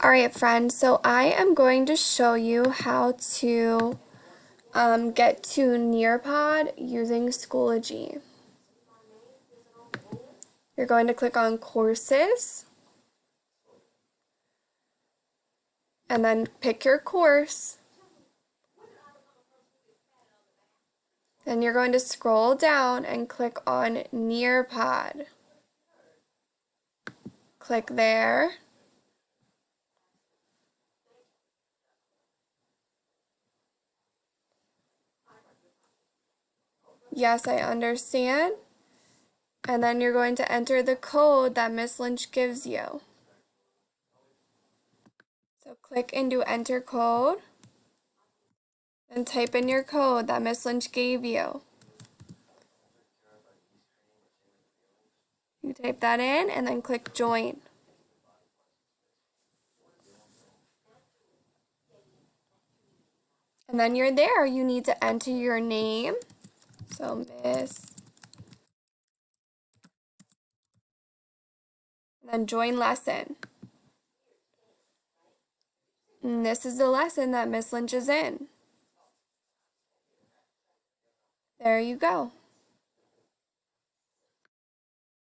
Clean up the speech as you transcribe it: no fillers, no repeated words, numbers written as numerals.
Alright friends, so I am going to show you how to get to Nearpod using Schoology. You're going to click on Courses, and then pick your course. Then you're going to scroll down and click on Nearpod. Click there. Yes, I understand. And then you're going to enter the code that Miss Lynch gives you. So click into enter code and type in your code that Miss Lynch gave you. You type that in and then click join. And then you're there. You need to enter your name. So Miss. And then join lesson. And this is the lesson that Miss Lynch is in. There you go.